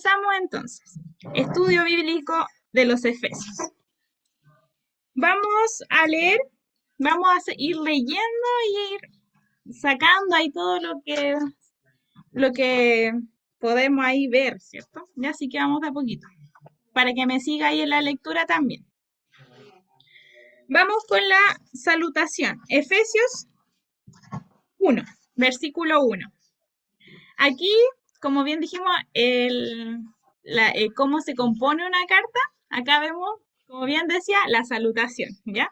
Comenzamos entonces. Estudio bíblico de los Efesios. Vamos a leer, vamos a ir leyendo y ir sacando ahí todo lo que podemos ahí ver, ¿cierto? Ya así que vamos de a poquito, para que me siga ahí en la lectura también. Vamos con la salutación. Efesios 1, versículo 1. Aquí, como bien dijimos, cómo se compone una carta. Acá vemos, como bien decía, la salutación, ¿ya?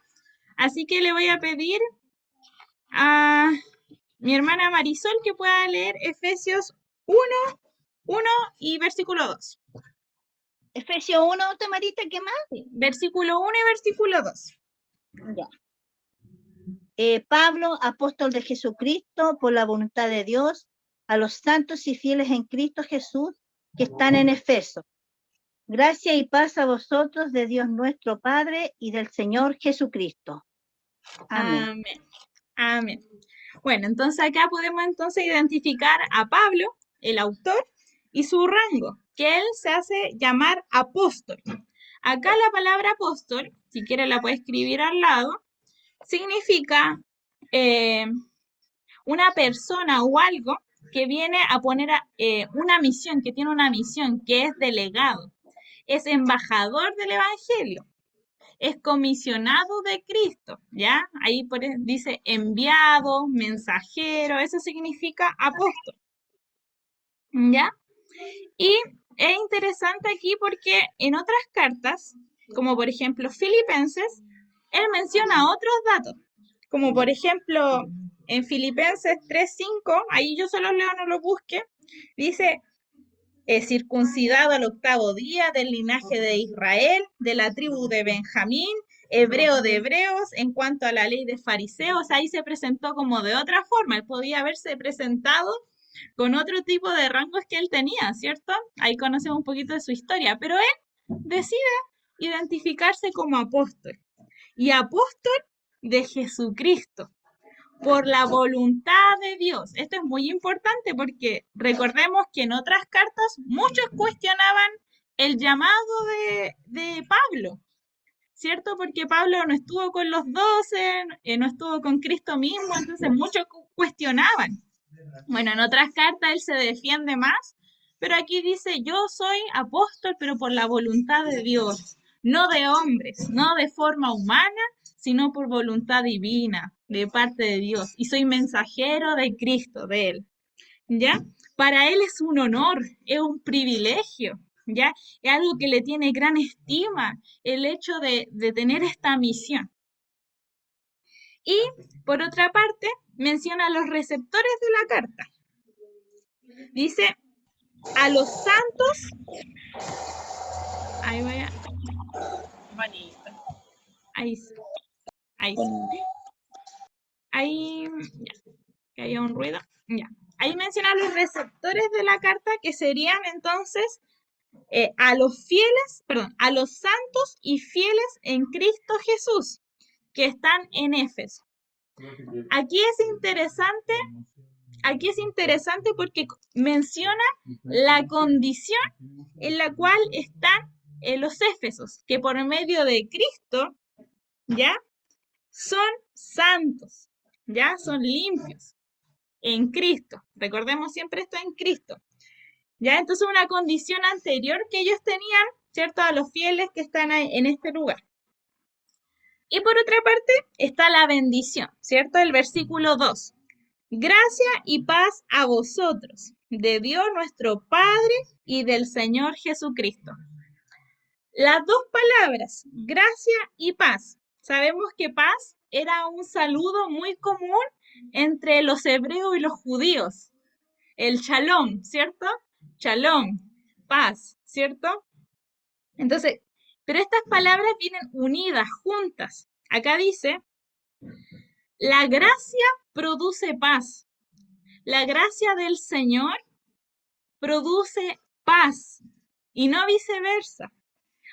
Así que le voy a pedir a mi hermana Marisol que pueda leer Efesios 1 y versículo 2. Efesios 1, Tamarita, ¿qué más? Sí, versículo 1 y versículo 2. Ya. Pablo, apóstol de Jesucristo, por la voluntad de Dios, a los santos y fieles en Cristo Jesús que están en Efeso. Gracia y paz a vosotros de Dios nuestro Padre y del Señor Jesucristo. Amén. Amén. Amén. Bueno, entonces acá podemos entonces identificar a Pablo, el autor, y su rango, que él se hace llamar apóstol. Acá la palabra apóstol, si quiere la puede escribir al lado, significa una persona o algo que viene a poner una misión, que tiene una misión, que es delegado, es embajador del Evangelio, es comisionado de Cristo, ¿ya? Ahí dice enviado, mensajero, eso significa apóstol, ¿ya? Y es interesante aquí porque en otras cartas, como por ejemplo Filipenses, él menciona otros datos, como por ejemplo en Filipenses 3:5, ahí yo solo leo, no lo busque, dice, circuncidado al 8º día del linaje de Israel, de la tribu de Benjamín, hebreo de hebreos, en cuanto a la ley de fariseos, ahí se presentó como de otra forma, él podía haberse presentado con otro tipo de rangos que él tenía, ¿cierto? Ahí conocemos un poquito de su historia, pero él decide identificarse como apóstol, y apóstol de Jesucristo, por la voluntad de Dios. Esto es muy importante porque recordemos que en otras cartas muchos cuestionaban el llamado de Pablo, ¿cierto? Porque Pablo no estuvo con los 12, no estuvo con Cristo mismo, entonces muchos cuestionaban. Bueno, en otras cartas él se defiende más, pero aquí dice, yo soy apóstol, pero por la voluntad de Dios, no de hombres, no de forma humana, sino por voluntad divina, de parte de Dios. Y soy mensajero de Cristo, de Él. ¿Ya? Para Él es un honor, es un privilegio, ¿ya? Es algo que le tiene gran estima, el hecho de tener esta misión. Y, por otra parte, menciona a los receptores de la carta. Dice, a los santos, ahí vaya, ahí, ahí, ahí, ya, que haya un ruido, ya. Ahí menciona a los receptores de la carta, que serían entonces a los fieles, perdón, a los santos y fieles en Cristo Jesús, que están en Éfeso. Aquí es interesante porque menciona la condición en la cual están los éfesos, que por medio de Cristo, ¿ya? Son santos, ¿ya? Son limpios en Cristo. Recordemos siempre esto en Cristo. ¿Ya? Entonces una condición anterior que ellos tenían, ¿cierto? A los fieles que están ahí en este lugar. Y por otra parte está la bendición, ¿cierto? El versículo 2. Gracia y paz a vosotros, de Dios nuestro Padre y del Señor Jesucristo. Las dos palabras, gracia y paz. Sabemos que paz era un saludo muy común entre los hebreos y los judíos. El shalom, ¿cierto? Shalom, paz, ¿cierto? Entonces, pero estas palabras vienen unidas, juntas. Acá dice, la gracia produce paz. La gracia del Señor produce paz y no viceversa.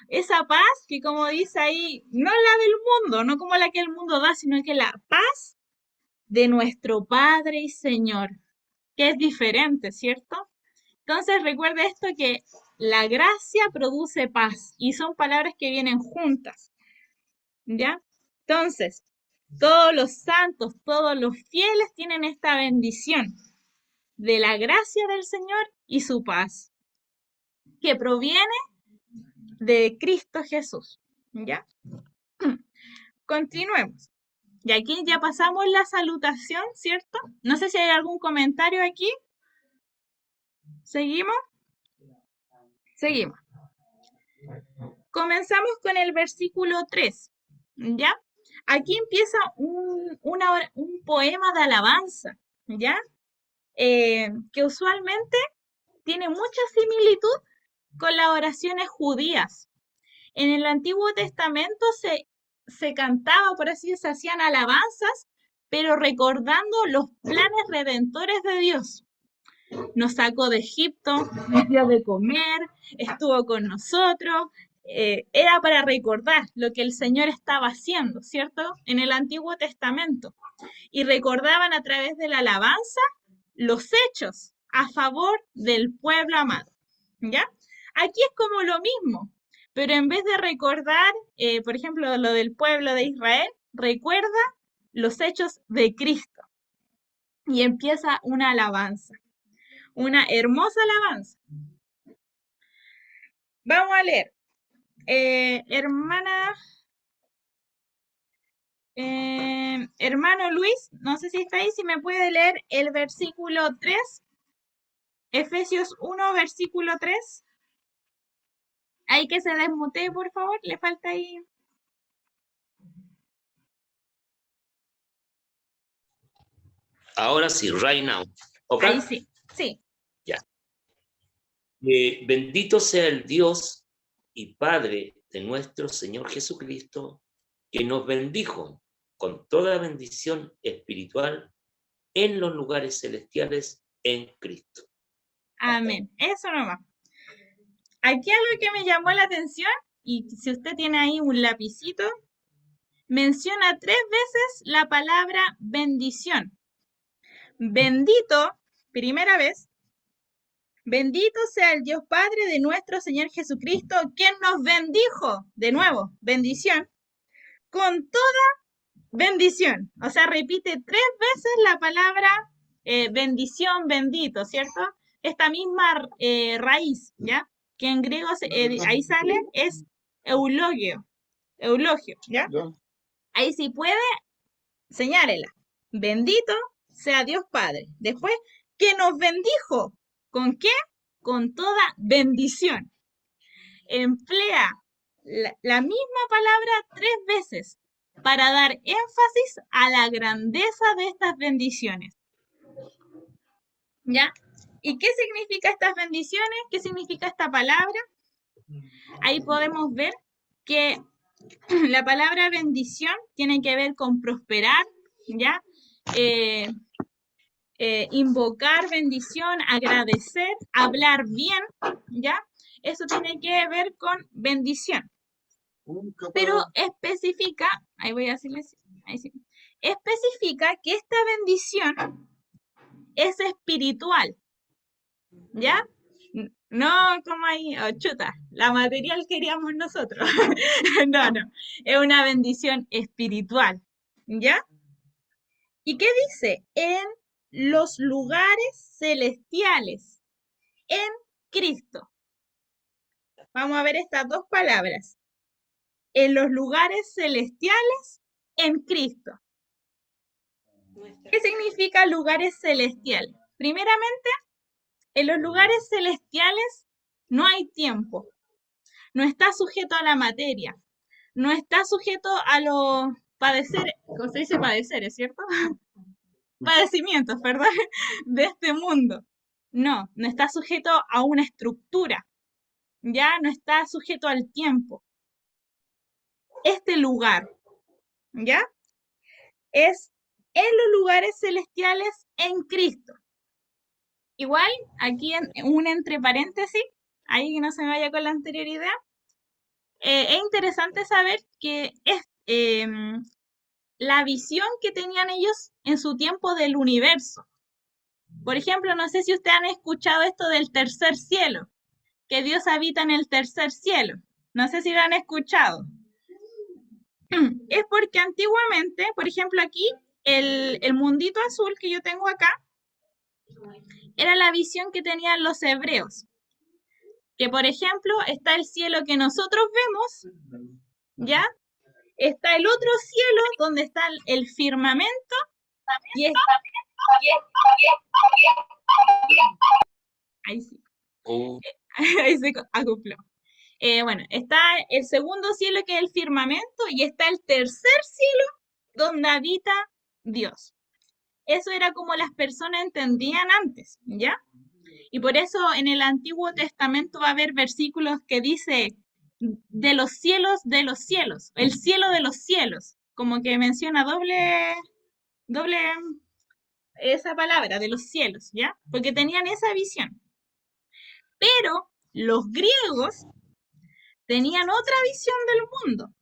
Esa paz que, como dice ahí, no la del mundo, no como la que el mundo da, sino que la paz de nuestro Padre y Señor, que es diferente, ¿cierto? Entonces recuerde esto, que La gracia produce paz y son palabras que vienen juntas, ¿ya? Entonces, todos los santos, todos los fieles tienen esta bendición de la gracia del Señor y su paz, que proviene de Cristo Jesús, ¿ya? Continuemos. Y aquí ya pasamos la salutación, ¿cierto? No sé si hay algún comentario aquí. ¿Seguimos? Seguimos. Comenzamos con el versículo 3, ¿ya? Aquí empieza un poema de alabanza, ¿ya? Que usualmente tiene mucha similitud con las oraciones judías. En el Antiguo Testamento se cantaba, por así decirlo, se hacían alabanzas, pero recordando los planes redentores de Dios. Nos sacó de Egipto, nos dio de comer, estuvo con nosotros. Era para recordar lo que el Señor estaba haciendo, ¿cierto? En el Antiguo Testamento. Y recordaban a través de la alabanza los hechos a favor del pueblo amado, ¿ya? Aquí es como lo mismo, pero en vez de recordar, por ejemplo, lo del pueblo de Israel, recuerda los hechos de Cristo. Y empieza una alabanza, una hermosa alabanza. Vamos a leer. Hermano Luis, no sé si está ahí, si me puede leer el versículo 3, Efesios 1, versículo 3. Ahí que se desmutee, por favor, le falta ahí. Ahora sí, right now. ¿Okay? Ahí sí, sí. Ya. Bendito sea el Dios y Padre de nuestro Señor Jesucristo, que nos bendijo con toda bendición espiritual en los lugares celestiales en Cristo. Amén. Eso nomás. Aquí algo que me llamó la atención, y si usted tiene ahí un lapicito, menciona 3 veces la palabra bendición. Bendito, primera vez. Bendito sea el Dios Padre de nuestro Señor Jesucristo, quien nos bendijo, de nuevo, bendición, con toda bendición. O sea, repite 3 veces la palabra bendición, bendito, ¿cierto? Esta misma raíz, ¿ya? Que en griego ahí sale, es eulogio, ¿ya? Ahí sí puede, señálela. Bendito sea Dios Padre. Después, que nos bendijo. ¿Con qué? Con toda bendición. Emplea la misma palabra 3 veces para dar énfasis a la grandeza de estas bendiciones. ¿Ya? ¿Y qué significa estas bendiciones? ¿Qué significa esta palabra? Ahí podemos ver que la palabra bendición tiene que ver con prosperar, ¿ya? Invocar bendición, agradecer, hablar bien, ¿ya? Eso tiene que ver con bendición. Pero especifica, ahí voy a decirles, ahí sí, especifica que esta bendición es espiritual, ¿ya? No como ahí, oh, chuta, la material queríamos nosotros. No, es una bendición espiritual, ¿ya? ¿Y qué dice? En los lugares celestiales, en Cristo. Vamos a ver estas 2 palabras. En los lugares celestiales, en Cristo. ¿Qué significa lugares celestiales? Primeramente, en los lugares celestiales no hay tiempo. No está sujeto a la materia. No está sujeto a los padeceres, ¿cómo se dice padeceres, cierto? Padecimientos, perdón, de este mundo. No está sujeto a una estructura. Ya no está sujeto al tiempo. Este lugar, ¿ya? Es en los lugares celestiales en Cristo. Igual, aquí en un entre paréntesis, ahí que no se me vaya con la anterior idea, es interesante saber que es la visión que tenían ellos en su tiempo del universo. Por ejemplo, no sé si ustedes han escuchado esto del tercer cielo, que Dios habita en el tercer cielo. No sé si lo han escuchado. Es porque antiguamente, por ejemplo aquí, el mundito azul que yo tengo acá, era la visión que tenían los hebreos. Que por ejemplo está el cielo que nosotros vemos, ¿ya? Está el otro cielo donde está el firmamento y ahí sí, ahí se acopló. Bueno, está el segundo cielo que es el firmamento y está el tercer cielo donde habita Dios. Eso era como las personas entendían antes, ¿ya? Y por eso en el Antiguo Testamento va a haber versículos que dice de los cielos, el cielo de los cielos, como que menciona doble esa palabra, de los cielos, ¿ya? Porque tenían esa visión. Pero los griegos tenían otra visión del mundo.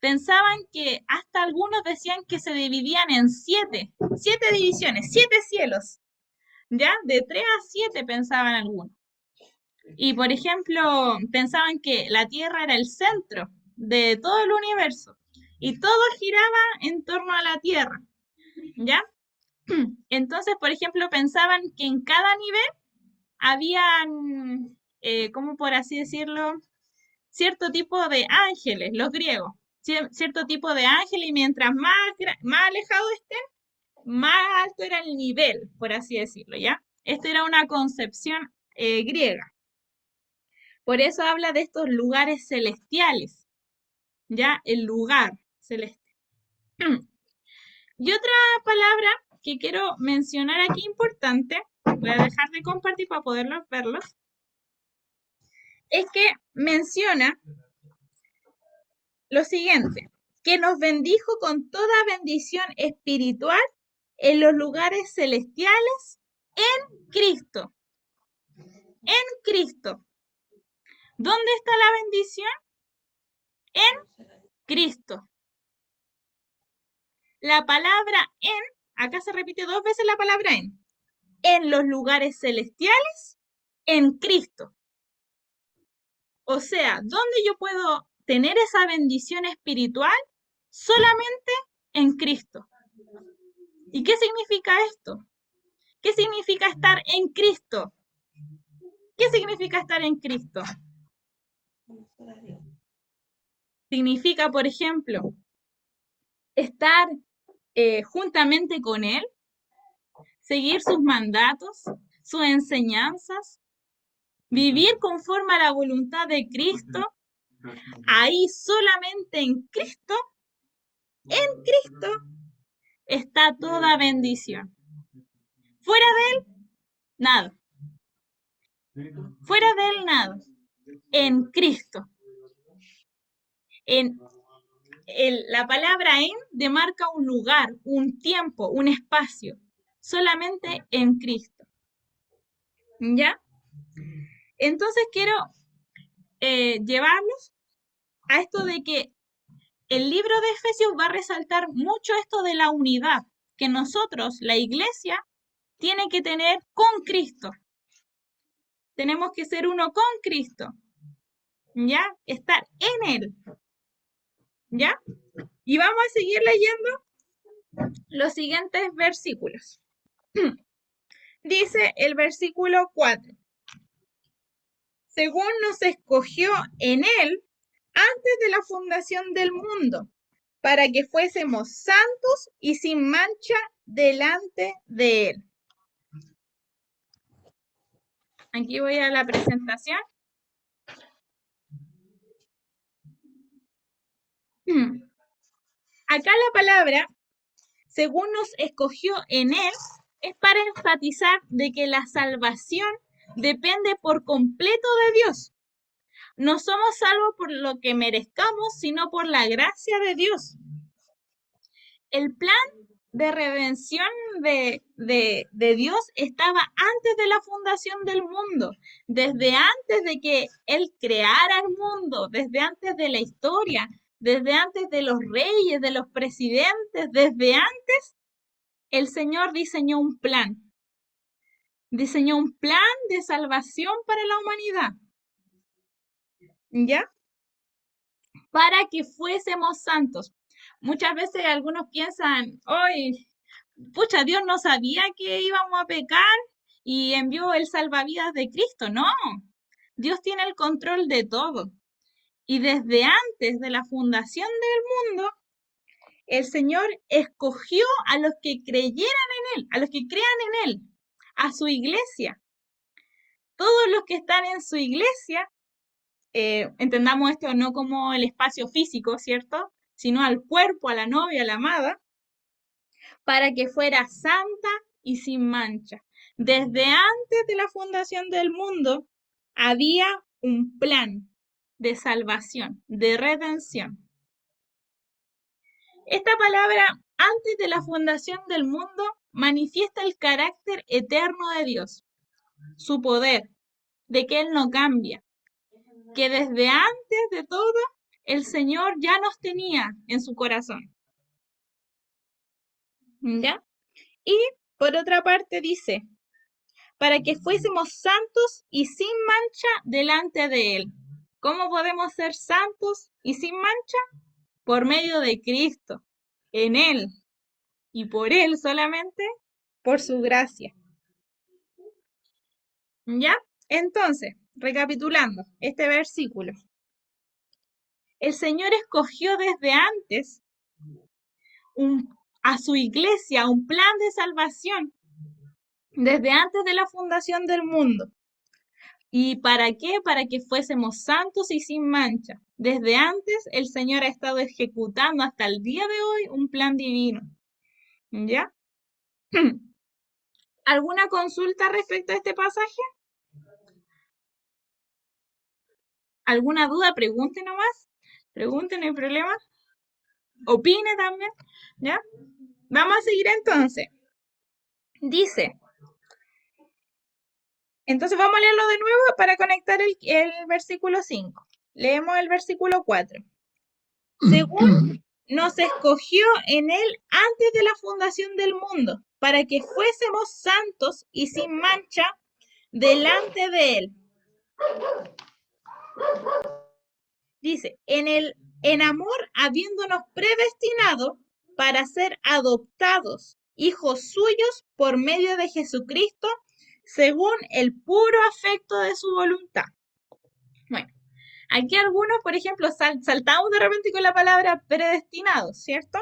Pensaban que hasta algunos decían que se dividían en siete divisiones, 7 cielos, ¿ya? De 3 a 7 pensaban algunos. Y por ejemplo, pensaban que la Tierra era el centro de todo el universo y todo giraba en torno a la Tierra, ¿ya? Entonces, por ejemplo, pensaban que en cada nivel habían, ¿cómo por así decirlo? Cierto tipo de ángeles, los griegos, cierto tipo de ángeles, y mientras más alejados estén, más alto era el nivel, por así decirlo, ¿ya? Esta era una concepción griega. Por eso habla de estos lugares celestiales, ¿ya? El lugar celeste. Y otra palabra que quiero mencionar aquí importante, voy a dejar de compartir para poderlos verlos, es que menciona lo siguiente, que nos bendijo con toda bendición espiritual en los lugares celestiales en Cristo. En Cristo. ¿Dónde está la bendición? En Cristo. La palabra en, acá se repite 2 veces la palabra en los lugares celestiales, en Cristo. O sea, ¿dónde yo puedo tener esa bendición espiritual? Solamente en Cristo. ¿Y qué significa esto? ¿Qué significa estar en Cristo? ¿Qué significa estar en Cristo? Significa, por ejemplo, estar juntamente con Él, seguir sus mandatos, sus enseñanzas, vivir conforme a la voluntad de Cristo, ahí solamente en Cristo está toda bendición. Fuera de Él, nada. Fuera de Él, nada. En Cristo. La palabra en demarca un lugar, un tiempo, un espacio. Solamente en Cristo. ¿Ya? Entonces quiero llevarlos a esto de que el libro de Efesios va a resaltar mucho esto de la unidad que nosotros, la iglesia, tiene que tener con Cristo. Tenemos que ser uno con Cristo. ¿Ya? Estar en Él. ¿Ya? Y vamos a seguir leyendo los siguientes versículos. Dice el versículo 4. Según nos escogió en Él antes de la fundación del mundo, para que fuésemos santos y sin mancha delante de Él. Aquí voy a la presentación. Acá la palabra, según nos escogió en Él, es para enfatizar de que la salvación depende por completo de Dios. No somos salvos por lo que merezcamos, sino por la gracia de Dios. El plan de redención de Dios estaba antes de la fundación del mundo, desde antes de que Él creara el mundo, desde antes de la historia, desde antes de los reyes, de los presidentes, desde antes, el Señor diseñó un plan. Diseñó un plan de salvación para la humanidad. ¿ya? Para que fuésemos santos. Muchas veces algunos piensan, hoy, pucha, Dios no sabía que íbamos a pecar y envió el salvavidas de Cristo. No, Dios tiene el control de todo. Y desde antes de la fundación del mundo, el Señor escogió a los que creyeran en Él, a los que crean en Él, a su iglesia. Todos los que están en su iglesia, entendamos esto no como el espacio físico, ¿cierto? Sino al cuerpo, a la novia, a la amada, para que fuera santa y sin mancha. Desde antes de la fundación del mundo, había un plan de salvación, de redención. Esta palabra, antes de la fundación del mundo, manifiesta el carácter eterno de Dios, su poder, de que Él no cambia, que desde antes de todo, el Señor ya nos tenía en su corazón. ¿Ya? Y por otra parte dice, para que fuésemos santos y sin mancha delante de Él. ¿Cómo podemos ser santos y sin mancha? Por medio de Cristo, en Él, y por Él solamente, por su gracia. ¿Ya? Entonces, recapitulando este versículo. El Señor escogió desde antes a su iglesia, un plan de salvación, desde antes de la fundación del mundo. ¿Y para qué? Para que fuésemos santos y sin mancha. Desde antes el Señor ha estado ejecutando hasta el día de hoy un plan divino. ¿Ya? ¿Alguna consulta respecto a este pasaje? ¿Alguna duda? Pregunte nomás. Pregunte, no hay problema. Opine también. ¿Ya? Vamos a seguir entonces. Dice. Entonces vamos a leerlo de nuevo para conectar el versículo 5. Leemos el versículo 4. Según nos escogió en Él antes de la fundación del mundo, para que fuésemos santos y sin mancha delante de Él. Dice, en amor habiéndonos predestinado para ser adoptados, hijos suyos por medio de Jesucristo, según el puro afecto de su voluntad. Bueno, aquí algunos, por ejemplo, saltamos de repente con la palabra predestinado, ¿cierto?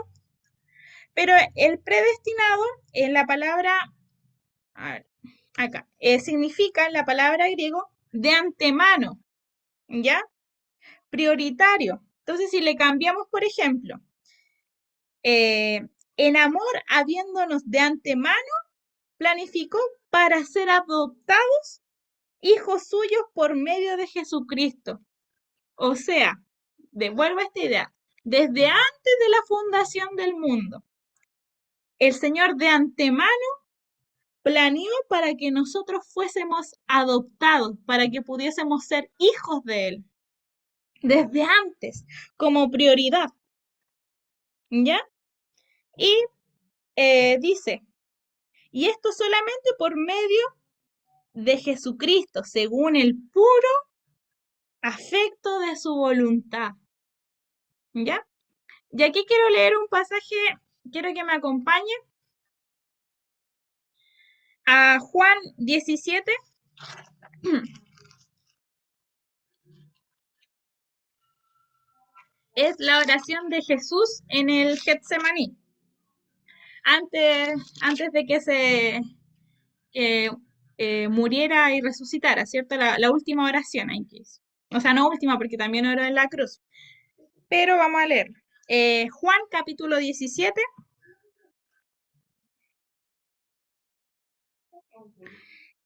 Pero el predestinado en la palabra, a ver, acá, significa en la palabra griego de antemano, ¿ya? Prioritario. Entonces, si le cambiamos, por ejemplo, en amor habiéndonos de antemano, planificó para ser adoptados hijos suyos por medio de Jesucristo. O sea, devuelvo esta idea, desde antes de la fundación del mundo, el Señor de antemano planeó para que nosotros fuésemos adoptados, para que pudiésemos ser hijos de Él, desde antes, como prioridad. ¿Ya? Y dice, y esto solamente por medio de Jesucristo, según el puro afecto de su voluntad. ¿Ya? Y aquí quiero leer un pasaje, quiero que me acompañe a Juan 17. Es la oración de Jesús en el Getsemaní. Antes de que se muriera y resucitara, ¿cierto? La última oración ahí que hizo. O sea, no última porque también oró en la cruz. Pero vamos a leer. Juan capítulo 17.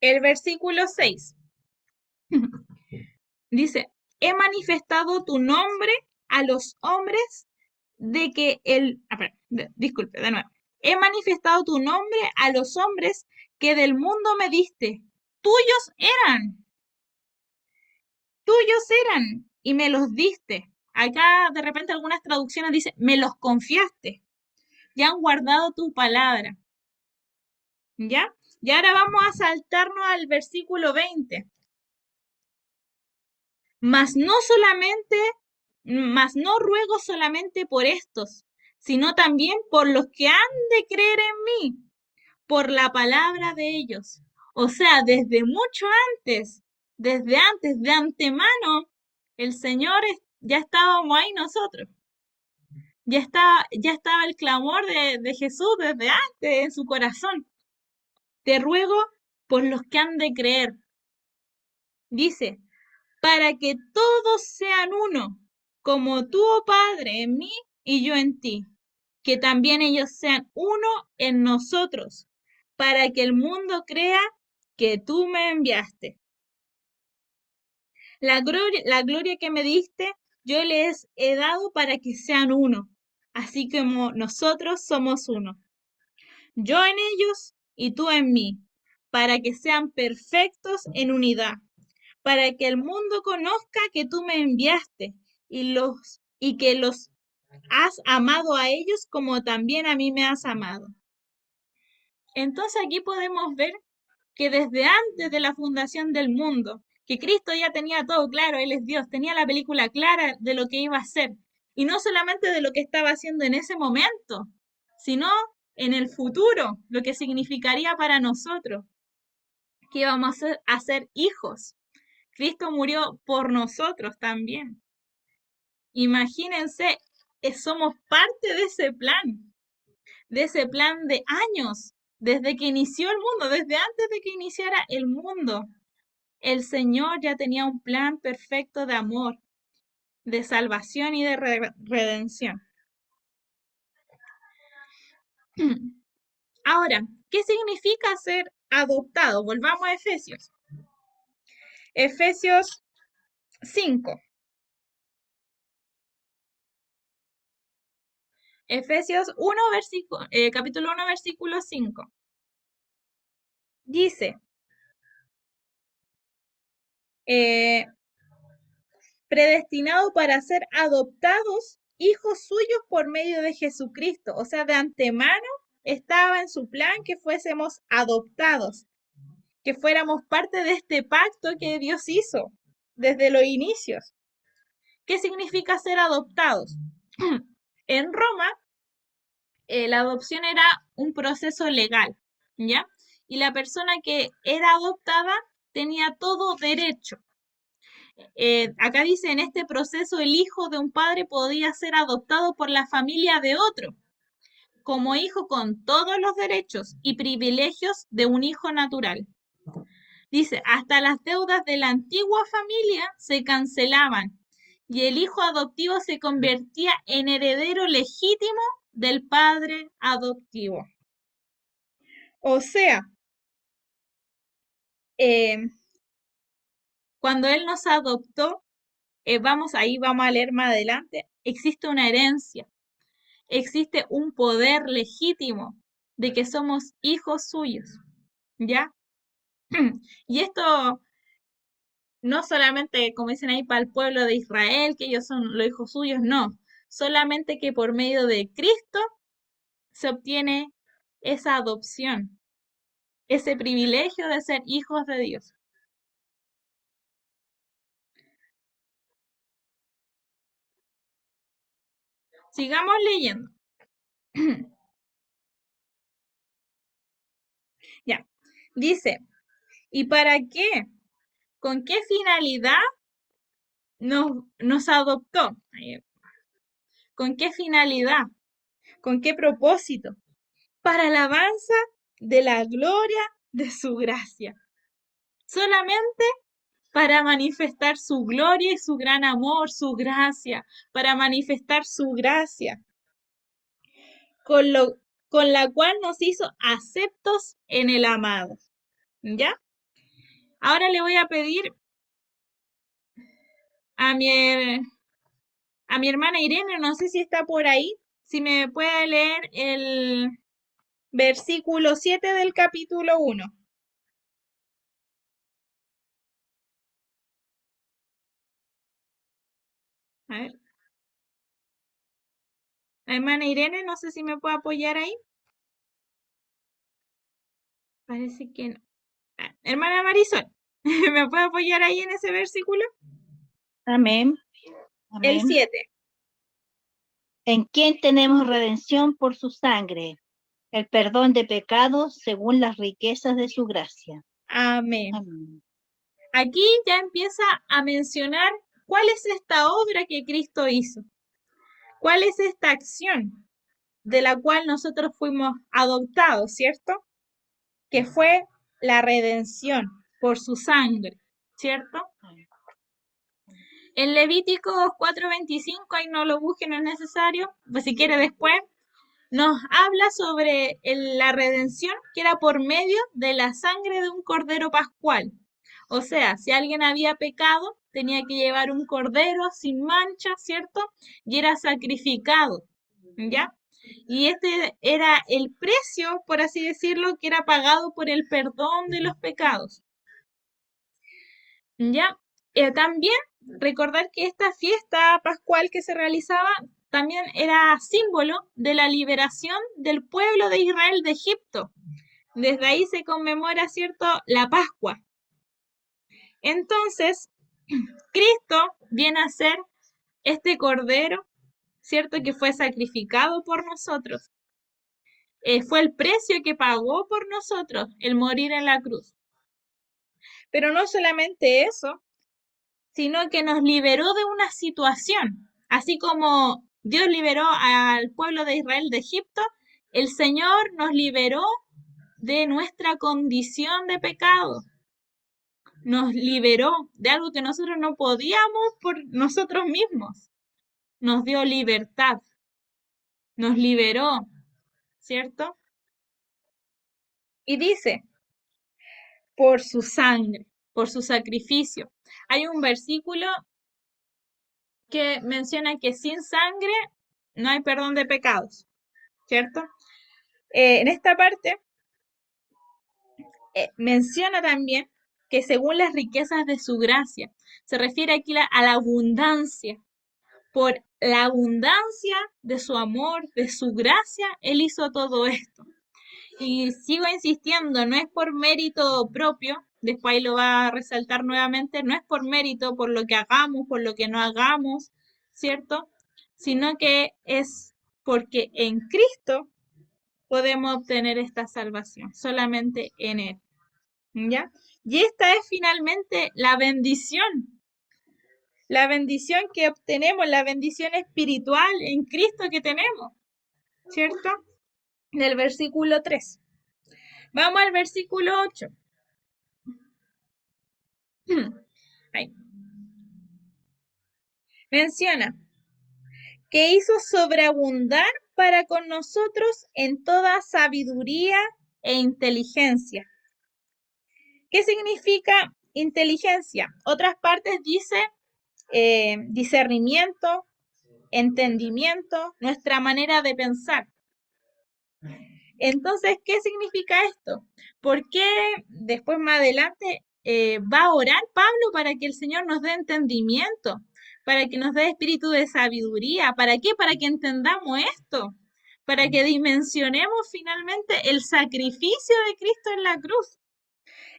El versículo 6. Dice, he manifestado tu nombre a los hombres de que disculpe, de nuevo. He manifestado tu nombre a los hombres que del mundo me diste. Tuyos eran y me los diste. Acá de repente algunas traducciones dicen, me los confiaste. Ya han guardado tu palabra. ¿Ya? Y ahora vamos a saltarnos al versículo 20. mas no ruego solamente por estos, sino también por los que han de creer en mí, por la palabra de ellos. O sea, desde mucho antes, desde antes, de antemano, el Señor ya estábamos ahí nosotros. Ya estaba el clamor de Jesús desde antes en su corazón. Te ruego por los que han de creer. Dice, para que todos sean uno, como tú, oh Padre, en mí y yo en ti, que también ellos sean uno en nosotros, para que el mundo crea que tú me enviaste. La gloria que me diste, yo les he dado para que sean uno, así como nosotros somos uno. Yo en ellos y tú en mí, para que sean perfectos en unidad, para que el mundo conozca que tú me enviaste y que los has amado a ellos como también a mí me has amado. Entonces aquí podemos ver que desde antes de la fundación del mundo, que Cristo ya tenía todo claro, Él es Dios, tenía la película clara de lo que iba a hacer, y no solamente de lo que estaba haciendo en ese momento, sino en el futuro, lo que significaría para nosotros, que íbamos a ser hijos. Cristo murió por nosotros también. Imagínense, somos parte de ese plan de años, desde que inició el mundo, desde antes de que iniciara el mundo. El Señor ya tenía un plan perfecto de amor, de salvación y de redención. Ahora, ¿qué significa ser adoptado? Volvamos a Efesios. Efesios 5. Efesios 1, capítulo 1, versículo 5. Dice, predestinado para ser adoptados hijos suyos por medio de Jesucristo. O sea, de antemano estaba en su plan que fuésemos adoptados, que fuéramos parte de este pacto que Dios hizo desde los inicios. ¿Qué significa ser adoptados? En Roma, la adopción era un proceso legal, ¿ya? Y la persona que era adoptada tenía todo derecho. Acá dice, en este proceso el hijo de un padre podía ser adoptado por la familia de otro, como hijo con todos los derechos y privilegios de un hijo natural. Dice, hasta las deudas de la antigua familia se cancelaban y el hijo adoptivo se convertía en heredero legítimo del padre adoptivo. O sea, cuando él nos adoptó, vamos a leer más adelante, existe una herencia, existe un poder legítimo de que somos hijos suyos, ¿ya? Y esto no solamente, como dicen ahí, para el pueblo de Israel, que ellos son los hijos suyos, no, solamente que por medio de Cristo se obtiene esa adopción, ese privilegio de ser hijos de Dios. Sigamos leyendo. Ya, dice, ¿y para qué? ¿Con qué finalidad nos adoptó? ¿Con qué finalidad? ¿Con qué propósito? Para alabanza de la gloria de su gracia. Solamente para manifestar su gloria y su gran amor, su gracia, para manifestar su gracia, con la cual nos hizo aceptos en el amado. ¿Ya? Ahora le voy a pedir a mi hermana Irene, no sé si está por ahí, si me puede leer el versículo 7 del capítulo 1. A ver. La hermana Irene, no sé si me puede apoyar ahí. Parece que no. Hermana Marisol, ¿me puede apoyar ahí en ese versículo? Amén. El Amén. 7. En quien tenemos redención por su sangre, el perdón de pecados según las riquezas de su gracia. Amén. Amén. Aquí ya empieza a mencionar cuál es esta obra que Cristo hizo. ¿Cuál es esta acción de la cual nosotros fuimos adoptados, cierto? Que fue la redención por su sangre, ¿cierto? En Levítico 4:25, ahí no lo busquen, no es necesario, pues si quiere después, nos habla sobre la redención que era por medio de la sangre de un cordero pascual. O sea, si alguien había pecado, tenía que llevar un cordero sin mancha, ¿cierto? Y era sacrificado, ¿ya? Y este era el precio, por así decirlo, que era pagado por el perdón de los pecados. ¿Ya? También recordar que esta fiesta pascual que se realizaba también era símbolo de la liberación del pueblo de Israel de Egipto. Desde ahí se conmemora, ¿cierto?, la Pascua. Entonces, Cristo viene a ser este cordero, ¿cierto?, que fue sacrificado por nosotros. Fue el precio que pagó por nosotros el morir en la cruz. Pero no solamente eso, sino que nos liberó de una situación. Así como Dios liberó al pueblo de Israel de Egipto, el Señor nos liberó de nuestra condición de pecado. Nos liberó de algo que nosotros no podíamos por nosotros mismos. Nos dio libertad. Nos liberó, ¿cierto? Y dice, por su sangre, por su sacrificio. Hay un versículo que menciona que sin sangre no hay perdón de pecados, ¿cierto? En esta parte menciona también que según las riquezas de su gracia, se refiere aquí a la abundancia. Por la abundancia de su amor, de su gracia, Él hizo todo esto. Y sigo insistiendo, no es por mérito propio, después ahí lo va a resaltar nuevamente, no es por mérito, por lo que hagamos, por lo que no hagamos, ¿cierto? Sino que es porque en Cristo podemos obtener esta salvación, solamente en Él, ¿ya? Y esta es finalmente la bendición que obtenemos, la bendición espiritual en Cristo que tenemos, ¿cierto? Del versículo 3. Vamos al versículo 8. Ahí. Menciona que hizo sobreabundar para con nosotros en toda sabiduría e inteligencia. ¿Qué significa inteligencia? Otras partes dice discernimiento, entendimiento, nuestra manera de pensar. Entonces, ¿qué significa esto? ¿Por qué después más adelante va a orar Pablo para que el Señor nos dé entendimiento, para que nos dé espíritu de sabiduría? ¿Para qué? Para que entendamos esto, para que dimensionemos finalmente el sacrificio de Cristo en la cruz.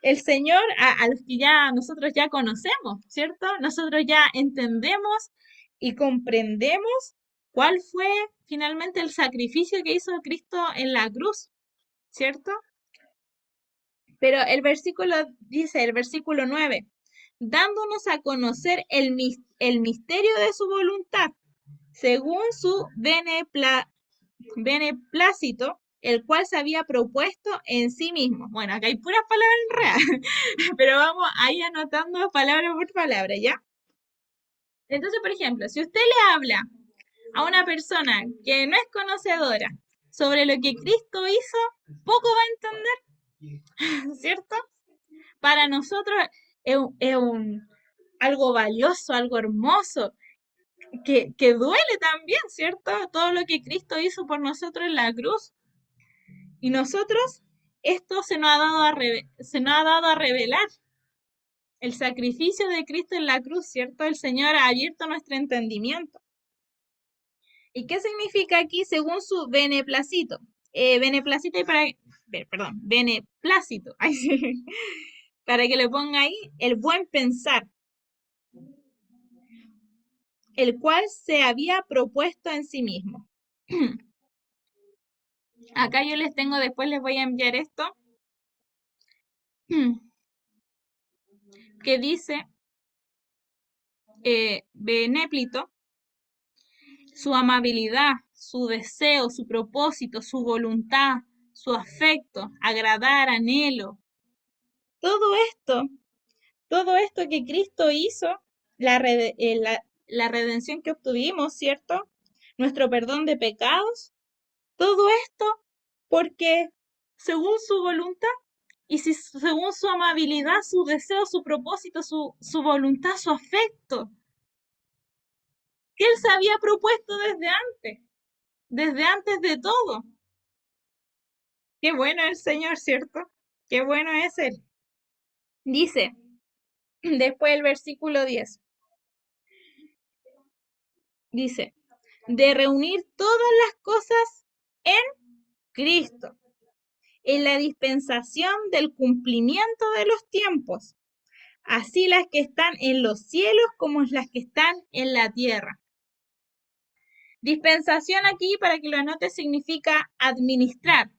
El Señor, a los que ya nosotros ya conocemos, ¿cierto? Nosotros ya entendemos y comprendemos cuál fue finalmente el sacrificio que hizo Cristo en la cruz, ¿cierto? Pero el versículo dice, el versículo 9, dándonos a conocer el misterio de su voluntad, según su beneplácito, el cual se había propuesto en sí mismo. Bueno, acá hay puras palabras enredadas, pero vamos ahí anotando palabra por palabra, ¿ya? Entonces, por ejemplo, si usted le habla a una persona que no es conocedora sobre lo que Cristo hizo, poco va a entender, ¿cierto? Para nosotros es algo valioso, algo hermoso, que duele también, ¿cierto? Todo lo que Cristo hizo por nosotros en la cruz. Y nosotros, esto se nos ha dado a revelar. El sacrificio de Cristo en la cruz, ¿cierto? El Señor ha abierto nuestro entendimiento. ¿Y qué significa aquí según su beneplácito? Beneplácito y beneplácito. Ay, sí. Para que le ponga ahí el buen pensar. el cual se había propuesto en sí mismo. Acá yo les tengo, después les voy a enviar esto, que dice Benéplito, su amabilidad, su deseo, su propósito, su voluntad, su afecto, agradar, anhelo, todo esto que Cristo hizo, la redención que obtuvimos, ¿cierto? Nuestro perdón de pecados, todo esto porque según su voluntad y si, según su amabilidad, su deseo, su propósito, su voluntad, su afecto, que Él se había propuesto desde antes de todo. Qué bueno es el Señor, ¿cierto? Qué bueno es Él. Dice, después el versículo 10, dice, de reunir todas las cosas en Cristo, en la dispensación del cumplimiento de los tiempos, así las que están en los cielos como las que están en la tierra. Dispensación aquí, para que lo anote, significa administrar,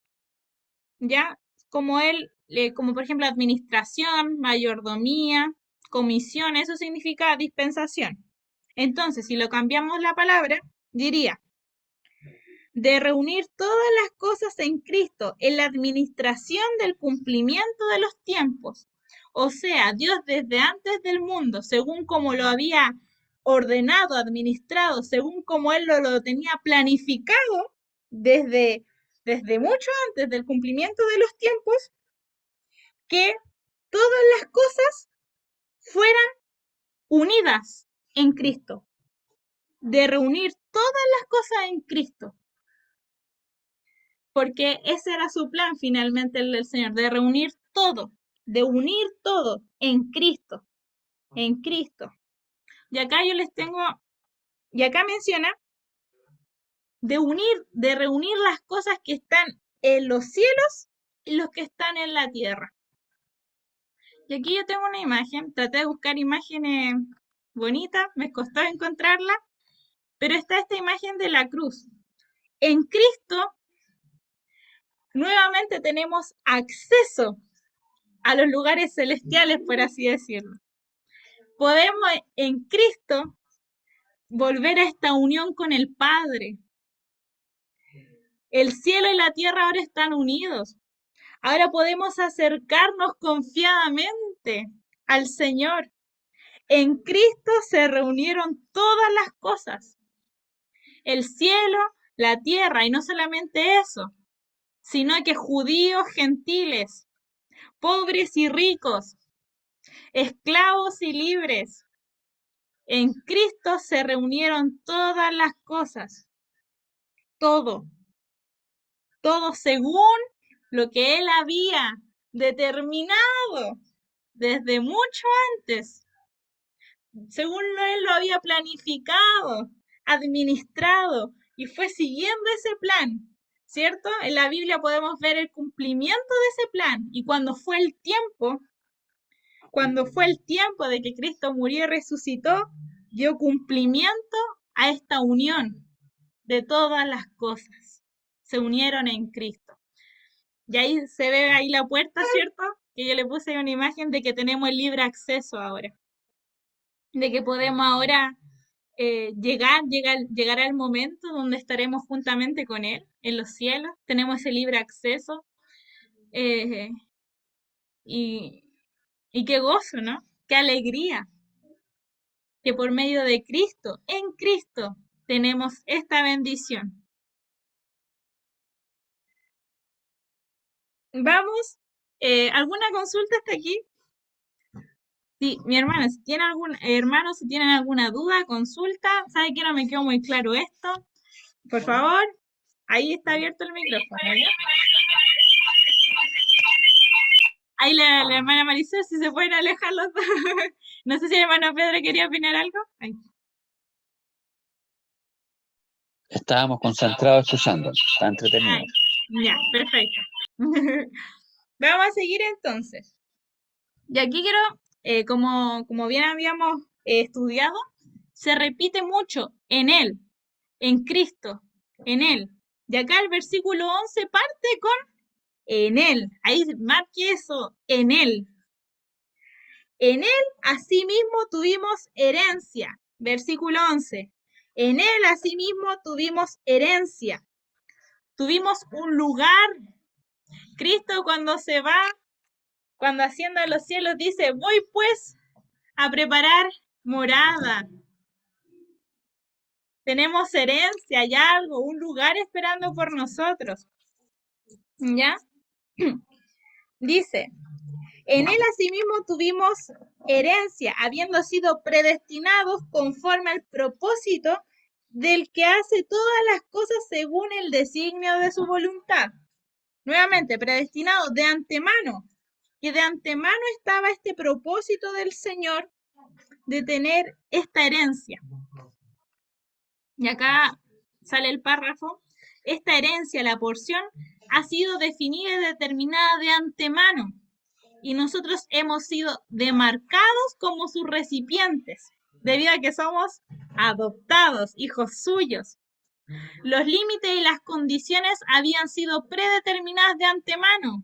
¿ya? Como como por ejemplo administración, mayordomía, comisión, eso significa dispensación. Entonces, si lo cambiamos la palabra, diría, de reunir todas las cosas en Cristo, en la administración del cumplimiento de los tiempos. O sea, Dios desde antes del mundo, según como lo había ordenado, administrado, según como Él lo tenía planificado desde mucho antes del cumplimiento de los tiempos, que todas las cosas fueran unidas en Cristo, de reunir todas las cosas en Cristo. Porque ese era su plan finalmente el del Señor, de reunir todo, de unir todo en Cristo, en Cristo. Y acá yo les tengo, y acá menciona de reunir las cosas que están en los cielos y los que están en la tierra. Y aquí yo tengo una imagen, traté de buscar imágenes bonitas, me costó encontrarla, pero está esta imagen de la cruz. En Cristo nuevamente tenemos acceso a los lugares celestiales, por así decirlo. Podemos en Cristo volver a esta unión con el Padre. El cielo y la tierra ahora están unidos. Ahora podemos acercarnos confiadamente al Señor. En Cristo se reunieron todas las cosas. El cielo, la tierra, y no solamente eso, sino que judíos, gentiles, pobres y ricos, esclavos y libres. En Cristo se reunieron todas las cosas, todo según lo que Él había determinado desde mucho antes, según Él lo había planificado, administrado y fue siguiendo ese plan, ¿cierto? En la Biblia podemos ver el cumplimiento de ese plan y cuando fue el tiempo de que Cristo murió y resucitó, dio cumplimiento a esta unión de todas las cosas. Se unieron en Cristo. Y ahí se ve ahí la puerta, ¿cierto? Que yo le puse ahí una imagen de que tenemos el libre acceso ahora. De que podemos ahora llegar al momento donde estaremos juntamente con Él en los cielos. Tenemos ese libre acceso. Y qué gozo, ¿no? Qué alegría. Que por medio de Cristo, en Cristo, tenemos esta bendición. Vamos, ¿alguna consulta hasta aquí? Sí, mi hermana, si tienen si tienen alguna duda, consulta, ¿sabe que no me quedó muy claro esto? Por favor, ahí está abierto el micrófono, ¿ya? Ahí la hermana Marisol, si se pueden alejar los dos. No sé si el hermano Pedro quería opinar algo. Ahí. Estábamos concentrados escuchando, está entretenido. Ya, perfecto. Vamos a seguir entonces. Y aquí quiero, como bien habíamos estudiado, Se repite mucho en Él, en Cristo, en Él. Y acá el versículo 11 parte con en Él. Ahí marque eso, en Él. En Él asimismo tuvimos herencia. Versículo 11. En Él asimismo tuvimos herencia. Tuvimos un lugar. Cristo cuando se va, cuando asciende a los cielos, dice, voy pues a preparar morada. Tenemos herencia, hay algo, un lugar esperando por nosotros. ¿Ya? Dice, en Él asimismo tuvimos herencia, habiendo sido predestinados conforme al propósito del que hace todas las cosas según el designio de su voluntad. Nuevamente, predestinado de antemano. Que de antemano estaba este propósito del Señor de tener esta herencia. Y acá sale el párrafo. Esta herencia, la porción, ha sido definida y determinada de antemano. Y nosotros hemos sido demarcados como sus recipientes, debido a que somos adoptados, hijos suyos. Los límites y las condiciones habían sido predeterminadas de antemano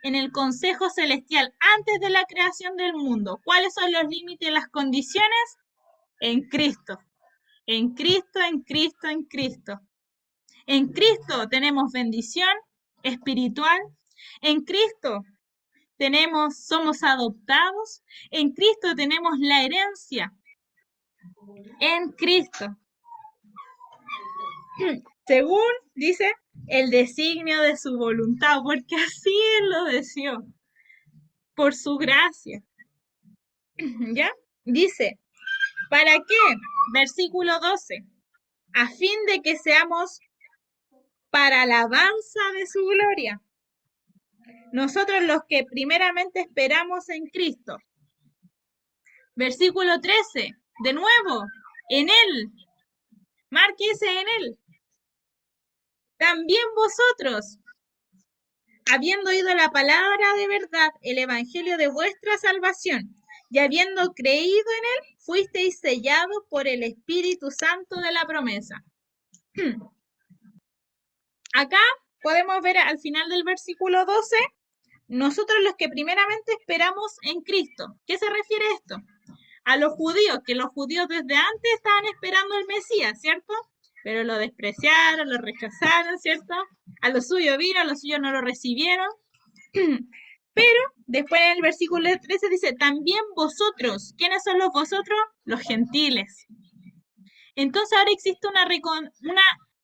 en el Consejo Celestial antes de la creación del mundo. ¿Cuáles son los límites y las condiciones? En Cristo. En Cristo, en Cristo, en Cristo. En Cristo tenemos bendición espiritual. En Cristo somos adoptados. En Cristo tenemos la herencia. En Cristo. Según, dice, el designio de su voluntad, porque así Él lo deseó, por su gracia. ¿Ya? Dice, ¿para qué? Versículo 12. A fin de que seamos para alabanza de su gloria. Nosotros los que primeramente esperamos en Cristo. Versículo 13. De nuevo, en Él. Márquese en Él. También vosotros, habiendo oído la palabra de verdad, el evangelio de vuestra salvación, y habiendo creído en Él, fuisteis sellados por el Espíritu Santo de la promesa. Acá podemos ver al final del versículo 12, nosotros los que primeramente esperamos en Cristo. ¿Qué se refiere a esto? A los judíos, que los judíos desde antes estaban esperando el Mesías, ¿cierto? Pero lo despreciaron, lo rechazaron, ¿cierto? A lo suyo vino, a lo suyo no lo recibieron. Pero después en el versículo 13 dice, también vosotros. ¿Quiénes son los vosotros? Los gentiles. Entonces ahora existe una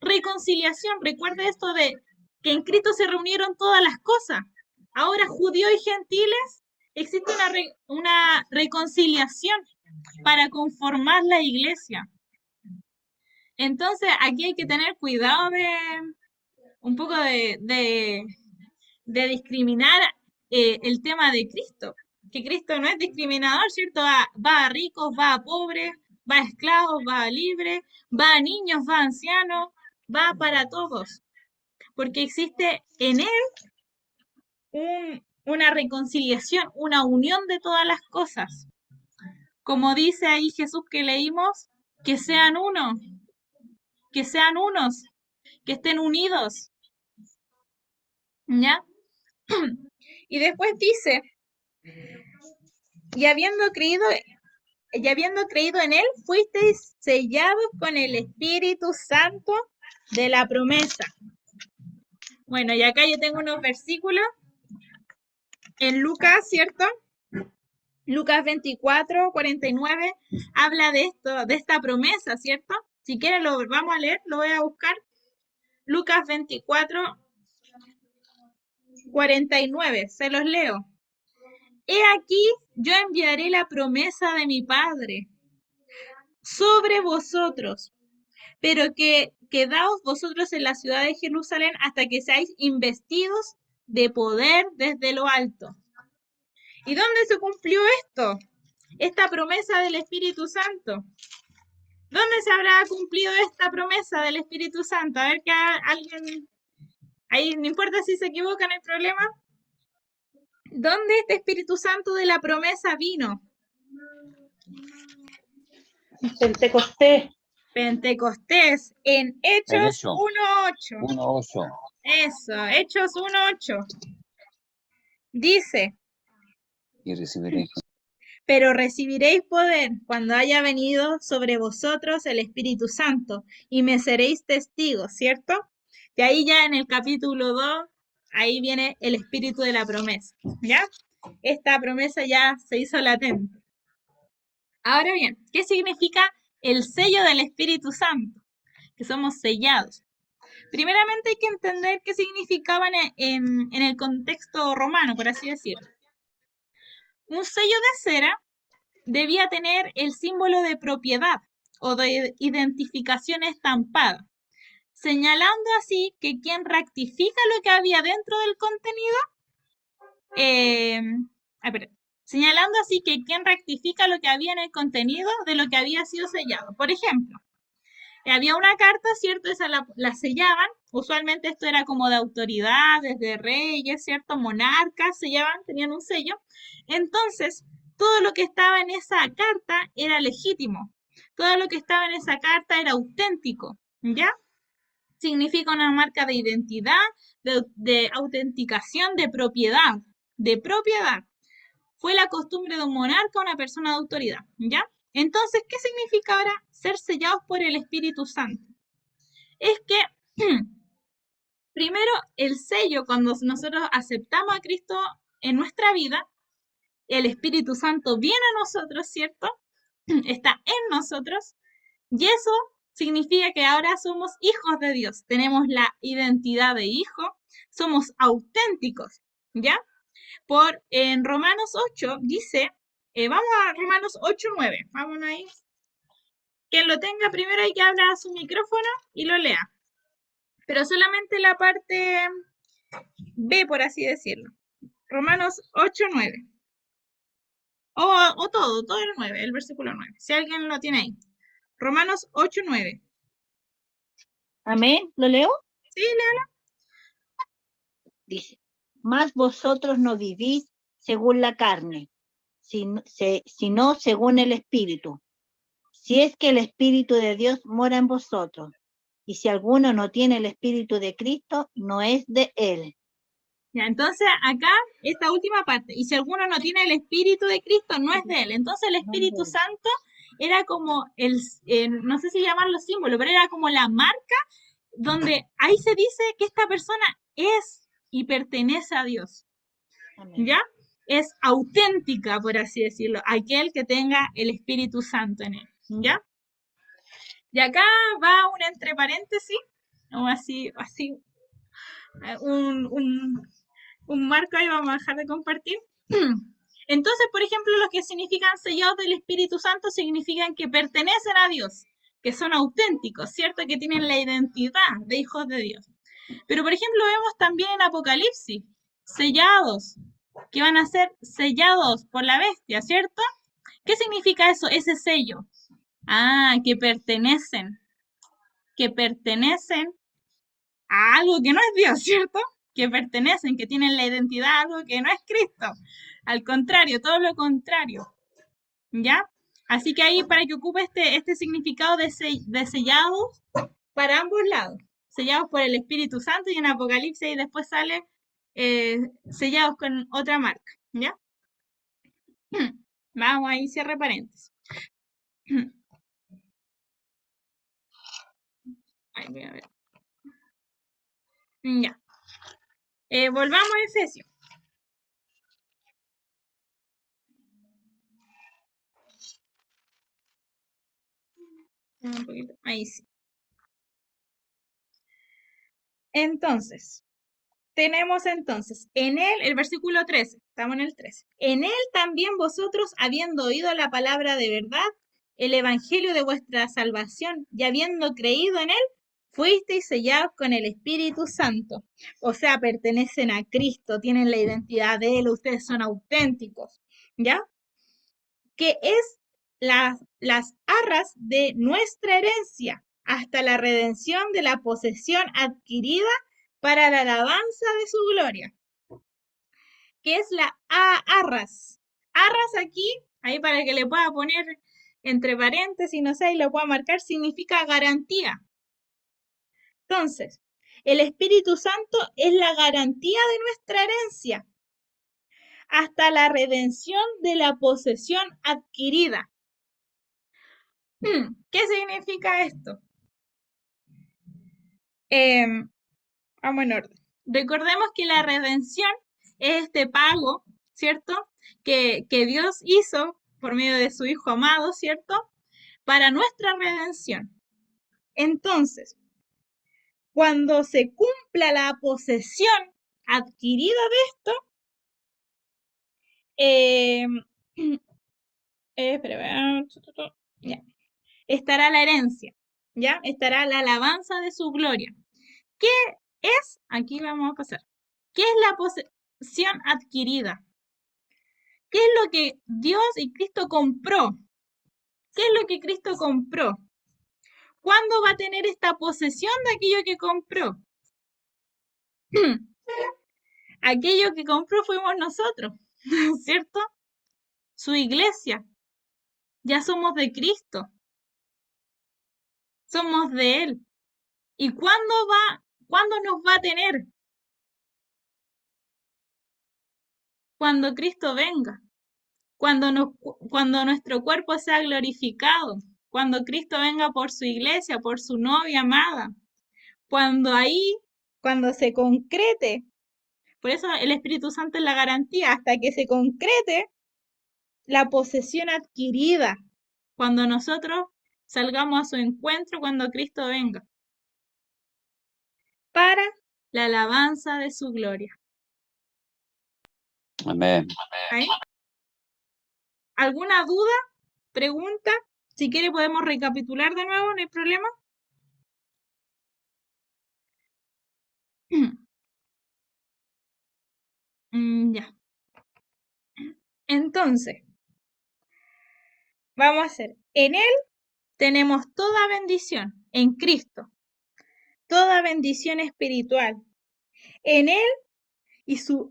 reconciliación. Recuerde esto de que en Cristo se reunieron todas las cosas. Ahora judíos y gentiles, existe una reconciliación para conformar la iglesia. Entonces aquí hay que tener cuidado de un poco de discriminar el tema de Cristo, que Cristo no es discriminador, ¿cierto? Va a ricos, va a pobres, va a esclavos, va a libres, va a niños, va a ancianos, va para todos, porque existe en Él una reconciliación, una unión de todas las cosas. Como dice ahí Jesús que leímos, que sean uno, que sean unos, que estén unidos. ¿Ya? Y después dice, y habiendo creído en Él, fuisteis sellados con el Espíritu Santo de la promesa. Bueno, y acá yo tengo unos versículos en Lucas, ¿cierto? Lucas 24, 49, habla de esto, de esta promesa, ¿cierto? Si quieren lo vamos a leer, lo voy a buscar. Lucas 24, 49, se los leo. He aquí, yo enviaré la promesa de mi Padre sobre vosotros, pero quedaos vosotros en la ciudad de Jerusalén hasta que seáis investidos de poder desde lo alto. ¿Y dónde se cumplió esto? Esta promesa del Espíritu Santo. ¿Dónde se habrá cumplido esta promesa del Espíritu Santo? A ver que alguien, ahí no importa si se equivoca, no hay problema. ¿Dónde este Espíritu Santo de la promesa vino? Pentecostés. Pentecostés, en El Hechos hecho, 1:8. 1:8. Eso, Hechos 1:8. Dice, Y recibiréis. pero recibiréis poder cuando haya venido sobre vosotros el Espíritu Santo y me seréis testigos, ¿cierto? Y ahí ya en el capítulo 2, ahí viene el espíritu de la promesa, ¿ya? Esta promesa ya se hizo latente. Ahora bien, ¿qué significa el sello del Espíritu Santo? Que somos sellados. Primeramente hay que entender qué significaban en el contexto romano, por así decirlo. Un sello de cera debía tener el símbolo de propiedad o de identificación estampada, señalando así que quien rectifica lo que había dentro del contenido, señalando así que quien rectifica lo que había en el contenido de lo que había sido sellado. Por ejemplo, había una carta, ¿cierto? Esa la sellaban. Usualmente esto era como de autoridades, de reyes, ¿cierto? Monarcas sellaban, tenían un sello. Entonces, todo lo que estaba en esa carta era legítimo. Todo lo que estaba en esa carta era auténtico, ¿ya? Significa una marca de identidad, de autenticación, de propiedad. De propiedad. Fue la costumbre de un monarca o una persona de autoridad, ¿ya? Entonces, ¿qué significa ahora ser sellados por el Espíritu Santo? Es que, primero, el sello, cuando nosotros aceptamos a Cristo en nuestra vida, el Espíritu Santo viene a nosotros, ¿cierto? Está en nosotros, y eso significa que ahora somos hijos de Dios, tenemos la identidad de hijo, somos auténticos, ¿ya? En Romanos 8 dice, vamos a Romanos 8:9, vamos ahí. Quien lo tenga primero hay que abra su micrófono y lo lea. Pero solamente la parte B, por así decirlo. Romanos 8:9. O todo el 9, el versículo 9. Si alguien lo tiene ahí. Romanos 8:9. Amén. ¿Lo leo? Sí, léalo. Dice, mas vosotros no vivís según la carne, sino según el Espíritu. Si es que el Espíritu de Dios mora en vosotros, y si alguno no tiene el Espíritu de Cristo, no es de él. Ya, entonces acá, esta última parte. Y si alguno no tiene el Espíritu de Cristo, no es de él. Entonces el Espíritu Santo era como no sé si llamarlo símbolo, pero era como la marca donde ahí se dice que esta persona es y pertenece a Dios. Amén. ¿Ya? Es auténtica, por así decirlo, aquel que tenga el Espíritu Santo en él. ¿Ya? Y acá va un entre paréntesis, o así, un marco ahí, vamos a dejar de compartir. Entonces, por ejemplo, los que significan sellados del Espíritu Santo significan que pertenecen a Dios, que son auténticos, ¿cierto? Que tienen la identidad de hijos de Dios. Pero, por ejemplo, vemos también en Apocalipsis, sellados, que van a ser sellados por la bestia, ¿cierto? ¿Qué significa eso, ese sello? Ah, que pertenecen a algo que no es Dios, ¿cierto? Que pertenecen, que tienen la identidad a algo que no es Cristo. Al contrario, todo lo contrario. ¿Ya? Así que ahí para que ocupe este significado de sellados para ambos lados. Sellados por el Espíritu Santo y en Apocalipsis y después sale sellados con otra marca. ¿Ya? Vamos ahí, cierre paréntesis. Ahí voy a ver. Ya. Volvamos a Efesios. Un poquito. Ahí sí. Entonces, tenemos entonces en él, el versículo 13, estamos en el 13. En él también vosotros, habiendo oído la palabra de verdad, el evangelio de vuestra salvación, y habiendo creído en él, fuisteis sellados con el Espíritu Santo. O sea, pertenecen a Cristo, tienen la identidad de él, ustedes son auténticos, ¿ya? Que es las arras de nuestra herencia hasta la redención de la posesión adquirida para la alabanza de su gloria. ¿Qué es la arras? Arras aquí, ahí para que le pueda poner entre paréntesis, no sé, y lo puedo marcar, significa garantía. Entonces, el Espíritu Santo es la garantía de nuestra herencia hasta la redención de la posesión adquirida. ¿Qué significa esto? Vamos en orden. Recordemos que la redención es este pago, ¿cierto? Que Dios hizo por medio de su Hijo amado, ¿cierto? Para nuestra redención. Entonces, cuando se cumpla la posesión adquirida de esto, ya, estará la herencia, ¿ya? Estará la alabanza de su gloria. ¿Qué es? Aquí vamos a pasar. ¿Qué es la posesión adquirida? ¿Qué es lo que Dios y Cristo compró? ¿Qué es lo que Cristo compró? ¿Cuándo va a tener esta posesión de aquello que compró? Aquello que compró fuimos nosotros, ¿cierto? Su iglesia. Ya somos de Cristo. Somos de Él. ¿Y cuándo nos va a tener? Cuando Cristo venga. Cuando nuestro cuerpo sea glorificado. Cuando Cristo venga por su iglesia, por su novia amada. Cuando se concrete. Por eso el Espíritu Santo es la garantía, hasta que se concrete la posesión adquirida, cuando nosotros salgamos a su encuentro, cuando Cristo venga, para la alabanza de su gloria. Amén. ¿Ahí? ¿Alguna duda? ¿Pregunta? Si quiere podemos recapitular de nuevo, no hay problema. Ya. Entonces, vamos a hacer, en Él tenemos toda bendición, en Cristo, toda bendición espiritual. En Él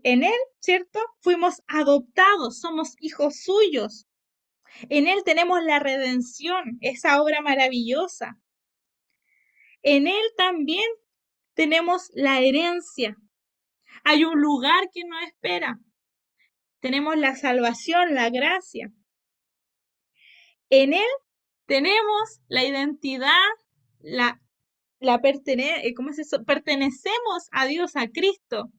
en Él, ¿cierto? Fuimos adoptados, somos hijos suyos. En Él tenemos la redención, esa obra maravillosa. En Él también tenemos la herencia. Hay un lugar que nos espera. Tenemos la salvación, la gracia. En Él tenemos la identidad, ¿cómo es eso? Pertenecemos a Dios, a Cristo.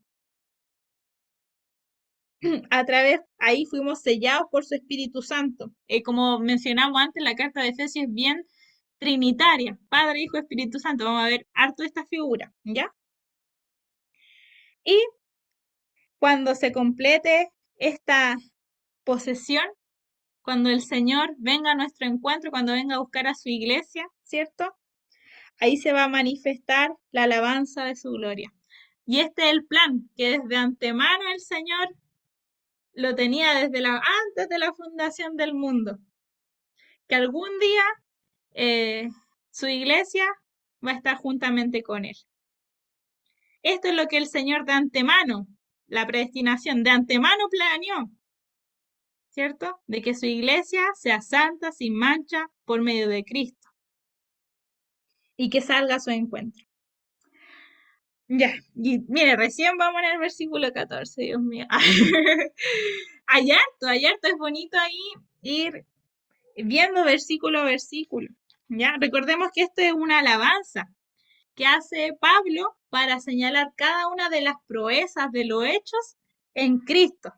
Ahí fuimos sellados por su Espíritu Santo. Como mencionamos antes, la carta de Efesios es bien trinitaria, Padre, Hijo, Espíritu Santo. Vamos a ver harto esta figura, ¿ya? Y cuando se complete esta posesión, cuando el Señor venga a nuestro encuentro, cuando venga a buscar a su iglesia, ¿cierto? Ahí se va a manifestar la alabanza de su gloria. Y este es el plan que desde antemano el Señor lo tenía antes de la fundación del mundo. Que algún día su iglesia va a estar juntamente con Él. Esto es lo que el Señor de antemano, la predestinación de antemano planeó, ¿cierto? De que su iglesia sea santa, sin mancha, por medio de Cristo. Y que salga a su encuentro. Ya, y mire, recién vamos en el versículo 14, Dios mío. Hay harto, es bonito ahí ir viendo versículo a versículo. ¿Ya? Recordemos que esto es una alabanza que hace Pablo para señalar cada una de las proezas de los hechos en Cristo.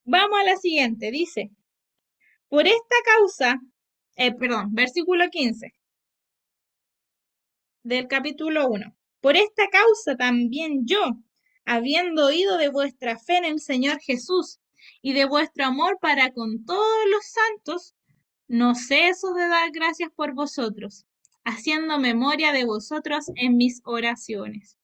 Vamos a la siguiente, dice, por esta causa, versículo 15 del capítulo 1. Por esta causa también yo, habiendo oído de vuestra fe en el Señor Jesús y de vuestro amor para con todos los santos, no ceso de dar gracias por vosotros, haciendo memoria de vosotros en mis oraciones.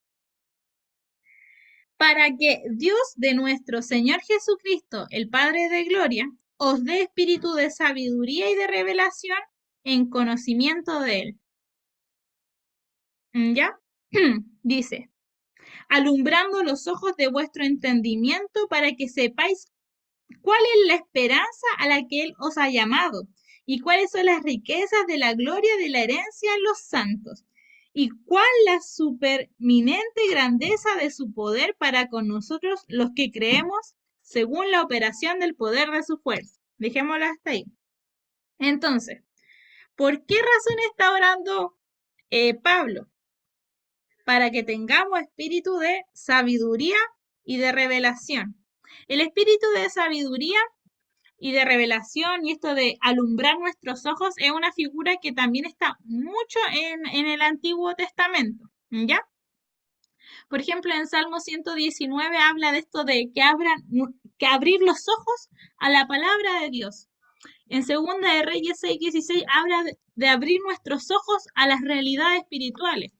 Para que Dios de nuestro Señor Jesucristo, el Padre de Gloria, os dé espíritu de sabiduría y de revelación en conocimiento de Él. ¿Ya? Dice, alumbrando los ojos de vuestro entendimiento para que sepáis ¿Cuál es la esperanza a la que Él os ha llamado? ¿Y cuáles son las riquezas de la gloria de la herencia en los santos? ¿Y cuál la superminente grandeza de su poder para con nosotros los que creemos según la operación del poder de su fuerza? Dejémoslo hasta ahí. Entonces, ¿por qué razón está orando Pablo? Para que tengamos espíritu de sabiduría y de revelación. El espíritu de sabiduría y de revelación y esto de alumbrar nuestros ojos es una figura que también está mucho en el Antiguo Testamento, ¿ya? Por ejemplo, en Salmo 119 habla de esto de que abrir los ojos a la palabra de Dios. En Segunda de Reyes 6:16 habla de abrir nuestros ojos a las realidades espirituales.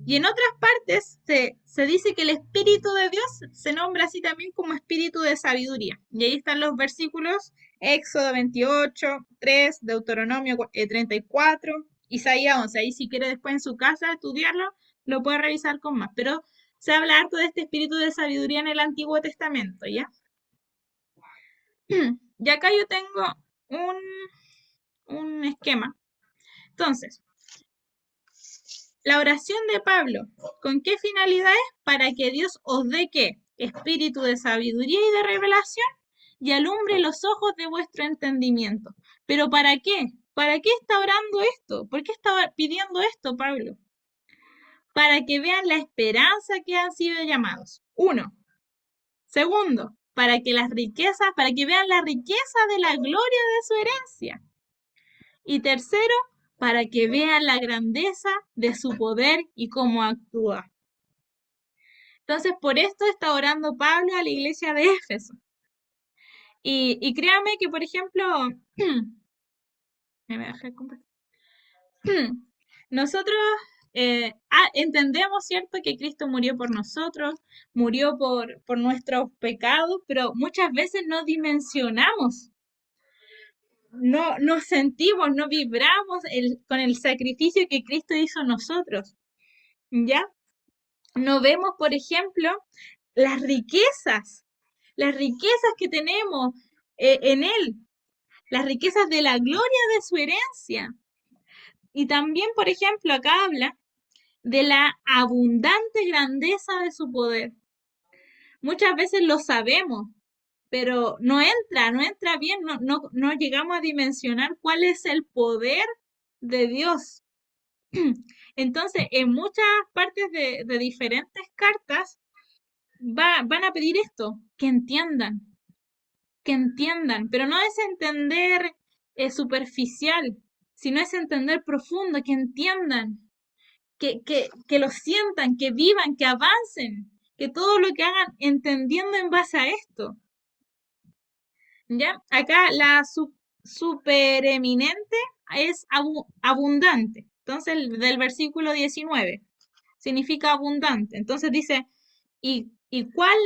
Y en otras partes se dice que el Espíritu de Dios se nombra así también como Espíritu de sabiduría. Y ahí están los versículos: Éxodo 28, 3, Deuteronomio 34, Isaías 11. Ahí si quiere después en su casa estudiarlo, lo puede revisar con más. Pero se habla harto de este Espíritu de sabiduría en el Antiguo Testamento, ¿ya? Y acá yo tengo un esquema. Entonces, la oración de Pablo, ¿con qué finalidad es? Para que Dios os dé ¿qué? Espíritu de sabiduría y de revelación y alumbre los ojos de vuestro entendimiento. ¿Pero para qué? ¿Para qué está orando esto? ¿Por qué está pidiendo esto Pablo? Para que vean la esperanza que han sido llamados. 1. Segundo, para que vean la riqueza de la gloria de su herencia. Y tercero, para que vean la grandeza de su poder y cómo actúa. Entonces, por esto está orando Pablo a la iglesia de Éfeso. Y créanme que, por ejemplo, nosotros entendemos, ¿cierto?, que Cristo murió por nosotros, murió por nuestros pecados, pero muchas veces no dimensionamos, no sentimos, no vibramos con el sacrificio que Cristo hizo en nosotros, ¿ya? No vemos, por ejemplo, las riquezas que tenemos en Él, las riquezas de la gloria de su herencia. Y también, por ejemplo, acá habla de la abundante grandeza de su poder. Muchas veces lo sabemos, pero no entra bien, no llegamos a dimensionar cuál es el poder de Dios. Entonces, en muchas partes de diferentes cartas van a pedir esto, que entiendan, pero no es entender superficial, sino es entender profundo, que entiendan, que lo sientan, que vivan, que avancen, que todo lo que hagan entendiendo en base a esto. ¿Ya? Acá la supereminente es abundante. Entonces, del versículo 19 significa abundante. Entonces dice, ¿y cuál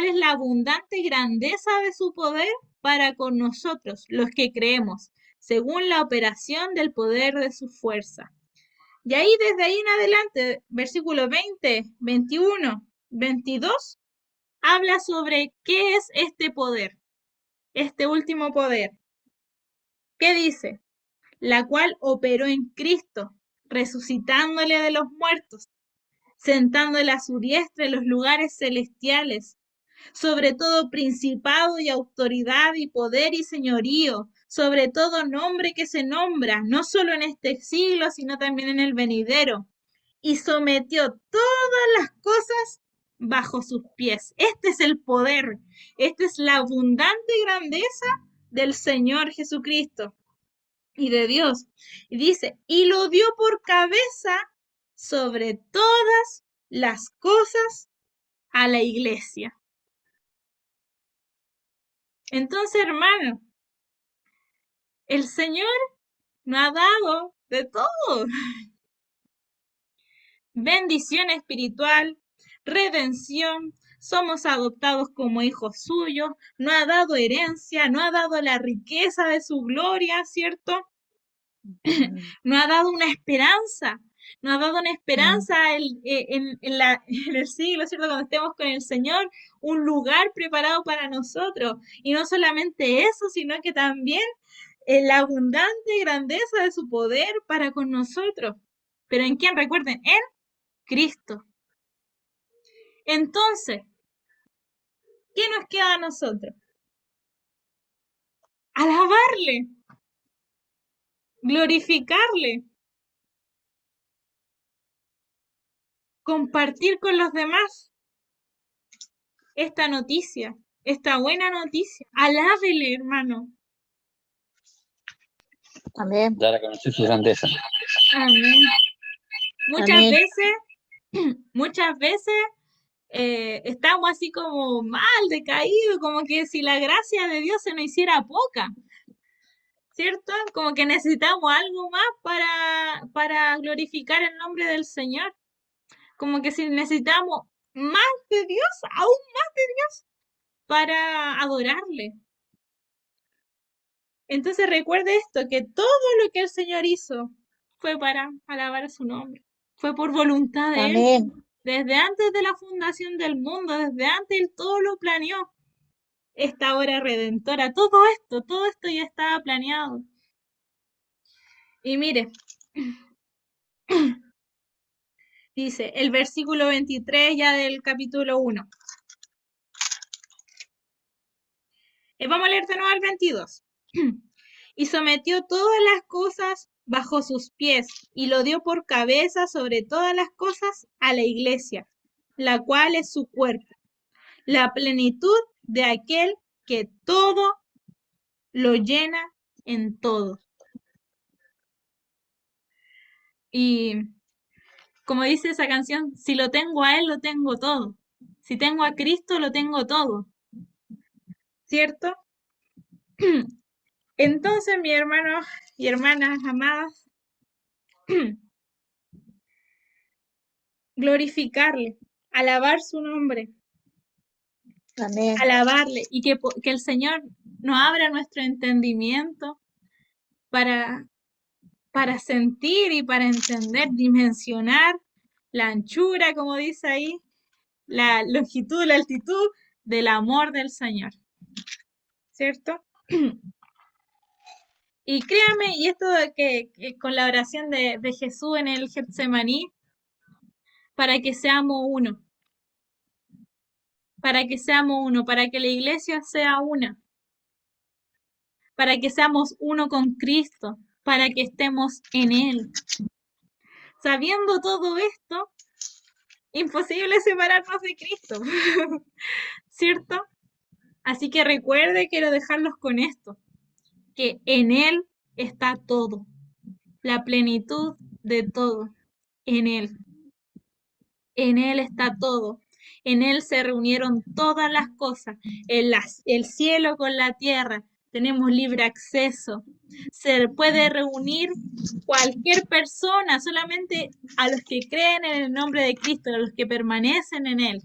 es la abundante grandeza de su poder para con nosotros, los que creemos, según la operación del poder de su fuerza? Y ahí, desde ahí en adelante, versículo 20, 21, 22, habla sobre qué es este poder, este último poder. ¿Qué dice? La cual operó en Cristo, resucitándole de los muertos, sentándole a su diestra en los lugares celestiales, sobre todo principado y autoridad y poder y señorío, sobre todo nombre que se nombra, no solo en este siglo, sino también en el venidero, y sometió todas las cosas bajo sus pies. Este es el poder, esta es la abundante grandeza del Señor Jesucristo y de Dios. Y dice, y lo dio por cabeza sobre todas las cosas a la iglesia. Entonces, hermano, el Señor nos ha dado de todo. Bendición espiritual, redención, somos adoptados como hijos suyos, nos ha dado herencia, nos ha dado la riqueza de su gloria, ¿cierto? Nos ha dado una esperanza, Nos ha dado una esperanza en el siglo, ¿cierto? Cuando estemos con el Señor, un lugar preparado para nosotros. Y no solamente eso, sino que también la abundante grandeza de su poder para con nosotros. ¿Pero en quién? Recuerden, en Cristo. Entonces, ¿qué nos queda a nosotros? Alabarle, glorificarle, compartir con los demás esta noticia, esta buena noticia. Alábele, hermano. Amén. Dar a conocer su grandeza. Amén. Muchas Amén. veces estamos así como mal, decaídos, como que si la gracia de Dios se nos hiciera poca, ¿cierto? Como que necesitamos algo más para glorificar el nombre del Señor. Como que si necesitamos más de Dios, aún más de Dios, para adorarle. Entonces recuerde esto, que todo lo que el Señor hizo fue para alabar su nombre. Fue por voluntad de Él. Amén. Desde antes de la fundación del mundo, desde antes Él todo lo planeó. Esta hora redentora, todo esto ya estaba planeado. Y mire, dice el versículo 23 ya del capítulo 1. Vamos a leer de nuevo el 22. Y sometió todas las cosas bajo sus pies, y lo dio por cabeza sobre todas las cosas a la iglesia, la cual es su cuerpo, la plenitud de aquel que todo lo llena en todo. Y como dice esa canción, si lo tengo a Él, lo tengo todo. Si tengo a Cristo, lo tengo todo. ¿Cierto? Entonces, mi hermano y hermanas amadas, glorificarle, alabar su nombre, Amén. alabarle y que el Señor nos abra nuestro entendimiento para sentir y para entender, dimensionar la anchura, como dice ahí, la longitud, la altitud del amor del Señor. ¿Cierto? Y créame, y esto de que con la oración de Jesús en el Getsemaní, para que seamos uno, para que seamos uno, para que la iglesia sea una, para que seamos uno con Cristo, para que estemos en Él. Sabiendo todo esto, imposible separarnos de Cristo, ¿cierto? Así que recuerde, quiero dejarlos con esto, que en Él está todo, la plenitud de todo, en Él. En Él está todo. En Él se reunieron todas las cosas, el cielo con la tierra. Tenemos libre acceso. Se puede reunir cualquier persona, solamente a los que creen en el nombre de Cristo, a los que permanecen en Él.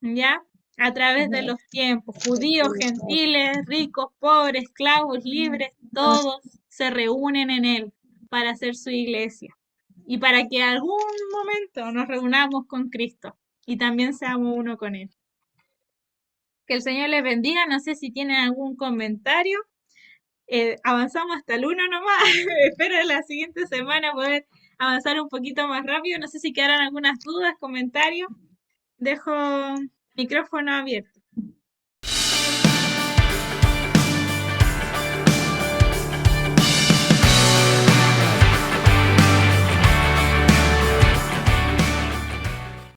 ¿Ya? A través de los tiempos, judíos, gentiles, ricos, pobres, esclavos, libres, todos se reúnen en Él para hacer su iglesia y para que algún momento nos reunamos con Cristo y también seamos uno con Él. Que el Señor les bendiga. No sé si tienen algún comentario. Avanzamos hasta el 1 nomás. Espero en la siguiente semana poder avanzar un poquito más rápido. No sé si quedaron algunas dudas, comentarios. Dejo micrófono abierto.